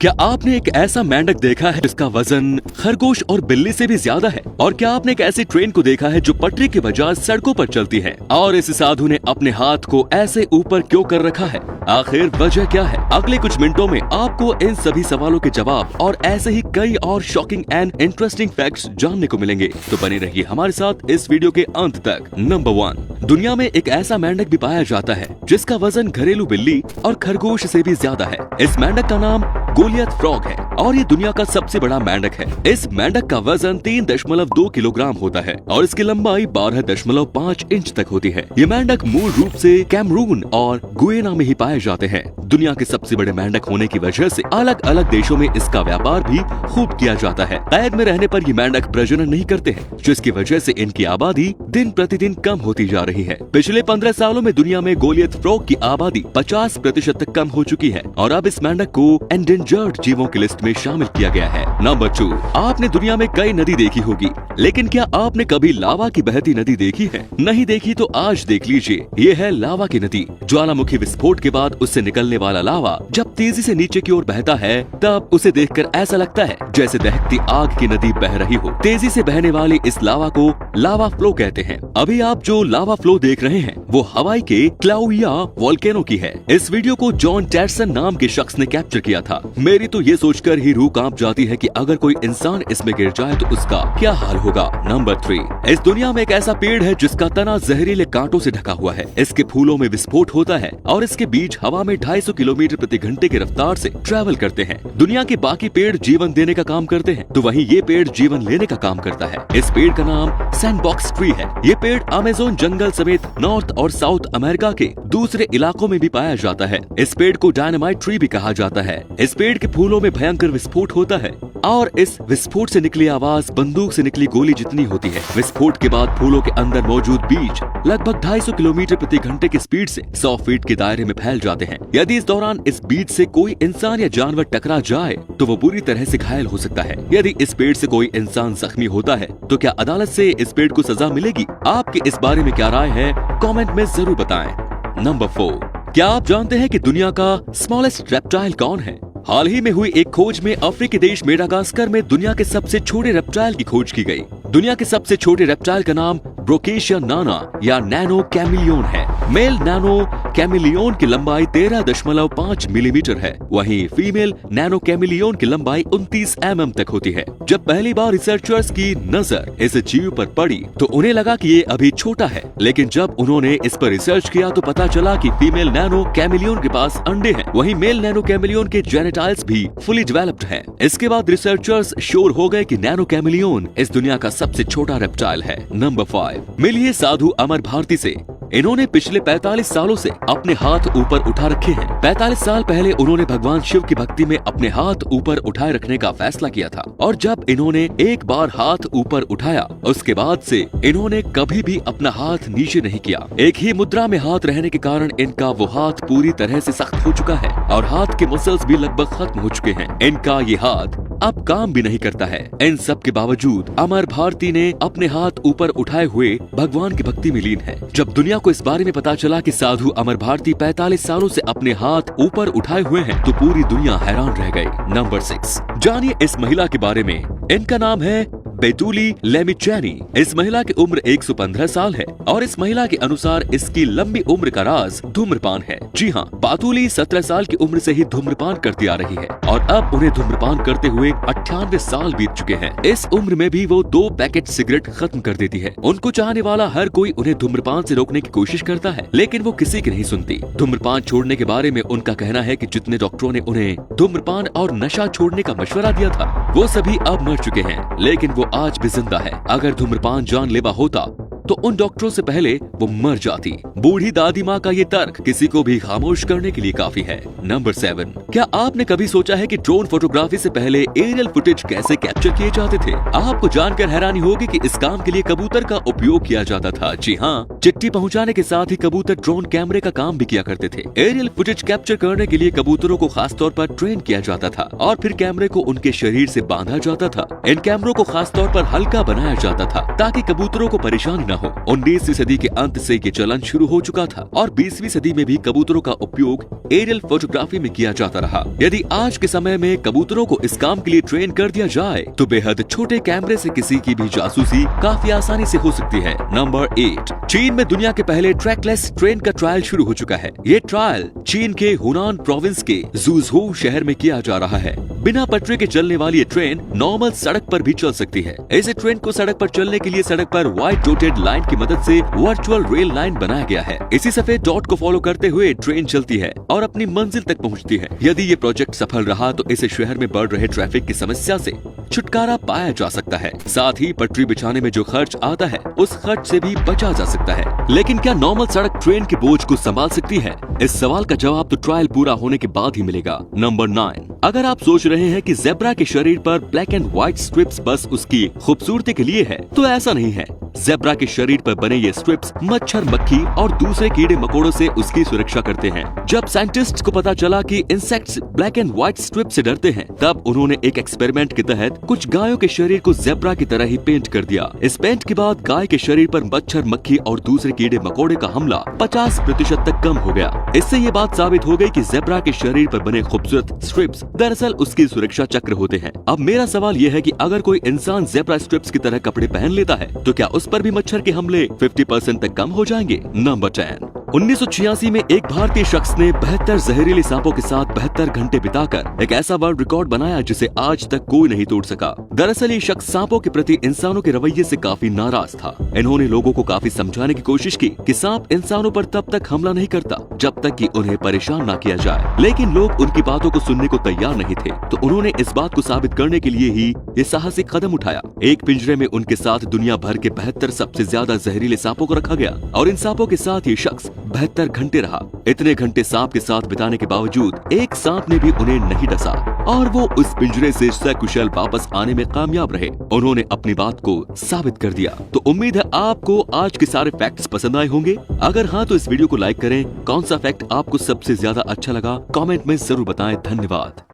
क्या आपने एक ऐसा मेंढक देखा है जिसका वजन खरगोश और बिल्ली से भी ज्यादा है? और क्या आपने एक ऐसी ट्रेन को देखा है जो पटरी के बजाय सड़कों पर चलती है? और इस साधु ने अपने हाथ को ऐसे ऊपर क्यों कर रखा है? आखिर वजह क्या है? अगले कुछ मिनटों में आपको इन सभी सवालों के जवाब और ऐसे ही कई और शॉकिंग एंड इंटरेस्टिंग फैक्ट्स जानने को मिलेंगे, तो बने रहिए हमारे साथ इस वीडियो के अंत तक। नंबर 1, दुनिया में एक ऐसा मेंढक भी पाया जाता है जिसका वजन घरेलू बिल्ली और खरगोश से भी ज्यादा है। इस मेंढक का नाम गोलियत फ्रॉग है और ये दुनिया का सबसे बड़ा मेंढक है। इस मेंढक का वजन 3.2 किलोग्राम होता है और इसकी लंबाई 12.5 इंच तक होती है। ये मेंढक मूल रूप से कैमरून और गुयेना में ही पाए जाते हैं। दुनिया के सबसे बड़े मेंढक होने की वजह से अलग अलग देशों में इसका व्यापार भी खूब किया जाता है। कैद में रहने पर ये मेंढक प्रजनन नहीं करते हैं, जिसकी वजह से इनकी आबादी दिन प्रतिदिन कम होती जा रही है। पिछले 15 सालों में दुनिया में गोलियत फ्रॉग की आबादी 50% तक कम हो चुकी है और अब इस मेंढक को एंडेंजर्ड जीवों की लिस्ट में शामिल किया गया है। नंबर 2, आपने दुनिया में कई नदी देखी होगी, लेकिन क्या आपने कभी लावा की बहती नदी देखी है? नहीं देखी तो आज देख लीजिए। ये है लावा की नदी। ज्वालामुखी विस्फोट के बाद उससे निकलने वाला लावा जब तेजी से नीचे की ओर बहता है, तब उसे देखकर ऐसा लगता है जैसे दहकती आग की नदी बह रही हो। तेजी से बहने वाले इस लावा को लावा फ्लो कहते हैं। अभी आप जो लावा फ्लो देख रहे हैं वो हवाई के क्लाउडिया वोल्केनो की है। इस वीडियो को जॉन टैटसन नाम के शख्स ने कैप्चर किया था। मेरी तो ये सोचकर ही रूह कांप जाती है कि अगर कोई इंसान इसमें गिर जाए तो उसका क्या हाल होगा। नंबर 3, इस दुनिया में एक ऐसा पेड़ है जिसका तना जहरीले कांटों से ढका हुआ है। इसके फूलों में विस्फोट होता है और इसके बीज हवा में 250 किलोमीटर प्रति घंटे की रफ्तार से ट्रैवल करते हैं। दुनिया के बाकी पेड़ जीवन देने का काम करते हैं, तो वहीं ये पेड़ जीवन लेने का काम करता है। इस पेड़ का नाम सैंडबॉक्स ट्री है। ये पेड़ अमेज़न जंगल समेत नॉर्थ और साउथ अमेरिका के दूसरे इलाकों में भी पाया जाता है। इस पेड़ को डायनामाइट ट्री भी कहा जाता है। इस पेड़ के फूलों में भयंकर विस्फोट होता है और इस विस्फोट से निकली आवाज बंदूक से निकली गोली जितनी होती है। विस्फोट के बाद फूलों के अंदर मौजूद बीज लगभग 250 किलोमीटर प्रति घंटे की स्पीड से 100 फीट के दायरे में फैल जाते हैं। यदि इस दौरान इस बीज से कोई इंसान या जानवर टकरा जाए तो वो बुरी तरह से घायल हो सकता है। यदि इस पेड़ से कोई इंसान जख्मी होता है तो क्या अदालत से इस पेड़ को सजा मिलेगी? आपकी इस बारे में क्या राय है? कमेंट में जरूर बताएं। नंबर 4, क्या आप जानते हैं कि दुनिया का स्मॉलेस्ट रेप्टाइल कौन है? हाल ही में हुई एक खोज में अफ्रीकी देश मेडागास्कर में दुनिया के सबसे छोटे रेप्टाइल की खोज की गई। दुनिया के सबसे छोटे रेप्टाइल का नाम ब्रोकेशिया नाना या नैनो कैमिलियन है। मेल नैनो कैमिलियन की लंबाई 13.5 मिलीमीटर है, वहीं फीमेल नैनो कैमिलियन की लंबाई 29 mm तक होती है। जब पहली बार रिसर्चर्स की नजर इस जीव पर पड़ी तो उन्हें लगा कि ये अभी छोटा है, लेकिन जब उन्होंने इस पर रिसर्च किया तो पता चला कि फीमेल नैनो कैमिलियन के पास अंडे हैं, वहीं मेल नैनो कैमिलियन के जेनेटाइल्स भी फुली डेवलप्ड हैं। इसके बाद रिसर्चर्स श्योर हो गए कि नैनो कैमिलियन इस दुनिया का सबसे छोटा रेप्टाइल है। नंबर 5, मिलिए साधु अमर भारती से। इन्होंने पिछले 45 सालों से अपने हाथ ऊपर उठा रखे हैं। 45 साल पहले उन्होंने भगवान शिव की भक्ति में अपने हाथ ऊपर उठाए रखने का फैसला किया था और जब इन्होंने एक बार हाथ ऊपर उठाया उसके बाद से इन्होंने कभी भी अपना हाथ नीचे नहीं किया। एक ही मुद्रा में हाथ रहने के कारण इनका वो हाथ पूरी तरह से सख्त हो चुका है और हाथ के मसल्स भी लगभग खत्म हो चुके हैं। इनका ये हाथ अब काम भी नहीं करता है। इन सब के बावजूद अमर भारती ने अपने हाथ ऊपर उठाए हुए भगवान की भक्ति में लीन है। जब दुनिया को इस बारे में पता चला कि साधु अमर भारती 45 सालों से अपने हाथ ऊपर उठाए हुए हैं तो पूरी दुनिया हैरान रह गई। नंबर 6, जानिए इस महिला के बारे में। इनका नाम है बेतुली लेमिचैनी। इस महिला की उम्र 115 साल है और इस महिला के अनुसार इसकी लंबी उम्र का राज धूम्रपान है। जी हाँ, बातुली 17 साल की उम्र से ही धूम्रपान करती आ रही है और अब उन्हें धूम्रपान करते हुए 98 साल बीत चुके हैं। इस उम्र में भी वो 2 पैकेट सिगरेट खत्म कर देती है। उनको चाहने वाला हर कोई उन्हें धूम्रपान से रोकने की कोशिश करता है, लेकिन वो किसी की नहीं सुनती। धूम्रपान छोड़ने के बारे में उनका कहना है कि जितने डॉक्टरों ने उन्हें धूम्रपान और नशा छोड़ने का मशवरा दिया था वो सभी अब मर चुके हैं, लेकिन वो आज भी जिंदा है। अगर धूम्रपान जानलेवा होता तो उन डॉक्टरों से पहले वो मर जाती। बूढ़ी दादी माँ का ये तर्क किसी को भी खामोश करने के लिए काफी है। नंबर 7, क्या आपने कभी सोचा है कि ड्रोन फोटोग्राफी से पहले एरियल फुटेज कैसे कैप्चर किए जाते थे? आपको जानकर हैरानी होगी कि इस काम के लिए कबूतर का उपयोग किया जाता था। जी हाँ, चिट्ठी पहुँचाने के साथ ही कबूतर ड्रोन कैमरे का काम भी किया करते थे। एरियल फुटेज कैप्चर करने के लिए कबूतरों को खास तौर पर ट्रेन किया जाता था और फिर कैमरे को उनके शरीर से बांधा जाता था। इन कैमरों को खास तौर पर हल्का बनाया जाता था ताकि कबूतरों को परेशानी न हो, 19वीं सदी के अंत से ये चलन शुरू हो चुका था और 20वीं सदी में भी कबूतरों का उपयोग एरियल फोटोग्राफी में किया जाता रहा। यदि आज के समय में कबूतरों को इस काम के लिए ट्रेन कर दिया जाए तो बेहद छोटे कैमरे से किसी की भी जासूसी काफी आसानी से हो सकती है। नंबर 8, चीन में दुनिया के पहले ट्रैकलेस ट्रेन का ट्रायल शुरू हो चुका है। ये ट्रायल चीन के हुनान प्रोविंस के ज़ुझू शहर में किया जा रहा है। बिना पटरी के चलने वाली ये ट्रेन नॉर्मल सड़क पर भी चल सकती है। इस ट्रेन को सड़क पर चलने के लिए सड़क पर व्हाइट डॉटेड लाइन की मदद से वर्चुअल रेल लाइन बनाया गया है। इसी सफेद डॉट को फॉलो करते हुए ट्रेन चलती है और अपनी मंजिल तक पहुंचती है। यदि ये प्रोजेक्ट सफल रहा तो इस शहर में बढ़ रहे ट्रैफिक की समस्या से छुटकारा पाया जा सकता है। साथ ही पटरी बिछाने में जो खर्च आता है उस खर्च से भी बचा जा सकता है। लेकिन क्या नॉर्मल सड़क ट्रेन के बोझ को संभाल सकती है? इस सवाल का जवाब तो ट्रायल पूरा होने के बाद ही मिलेगा। नंबर 9, अगर आप सोच रहे हैं कि ज़ेब्रा के शरीर पर ब्लैक एंड व्हाइट स्ट्रिप्स बस उसकी खूबसूरती के लिए है तो ऐसा नहीं है। ज़ेब्रा के शरीर पर बने ये स्ट्रिप्स मच्छर, मक्खी और दूसरे कीड़े मकोड़ों से उसकी सुरक्षा करते हैं। जब साइंटिस्ट्स को पता चला कि insects black and white strip से डरते हैं, तब उन्होंने एक एक्सपेरिमेंट के तहत कुछ गायों के शरीर को ज़ेब्रा की तरह ही पेंट कर दिया। इस पेंट के बाद गाय के शरीर पर मच्छर, मक्खी और दूसरे कीड़े मकोड़े का हमला 50% तक कम हो गया। इससे ये बात साबित हो गई कि ज़ेब्रा के शरीर पर बने खूबसूरत स्ट्रिप्स दरअसल उसकी सुरक्षा चक्र होते हैं। अब मेरा सवाल यह है कि अगर कोई इंसान ज़ेब्रा स्ट्रिप्स की तरह कपड़े पहन लेता है तो क्या उस पर भी मच्छर के हमले 50% तक कम हो जाएंगे? नंबर 10, 1986 में एक भारतीय शख्स ने 72 जहरीले सांपों के साथ 72 घंटे बिताकर एक ऐसा वर्ल्ड रिकॉर्ड बनाया जिसे आज तक कोई नहीं तोड़ सका। दरअसल ये शख्स सांपों के प्रति इंसानों के रवैये से काफी नाराज था। इन्होंने लोगों को काफी समझाने की कोशिश की कि सांप इंसानों पर तब तक हमला नहीं करता जब तक कि उन्हें परेशान ना किया जाए, लेकिन लोग उनकी बातों को सुनने को तैयार नहीं थे। तो उन्होंने इस बात को साबित करने के लिए ही ये साहसिक कदम उठाया। एक पिंजरे में उनके साथ दुनिया भर के 72 सबसे ज्यादा जहरीले सांपों को रखा गया और इन सांपों के साथ ये शख्स 72 घंटे रहा। इतने घंटे सांप के साथ बिताने के बावजूद एक सांप ने भी उन्हें नहीं डसा और वो उस पिंजरे से सकुशल वापस आने में कामयाब रहे। उन्होंने अपनी बात को साबित कर दिया। तो उम्मीद है आपको आज के सारे फैक्ट्स पसंद आए होंगे। अगर हाँ तो इस वीडियो को लाइक करें। कौन सा फैक्ट आपको सबसे ज्यादा अच्छा लगा कमेंट में जरूर बताएं। धन्यवाद।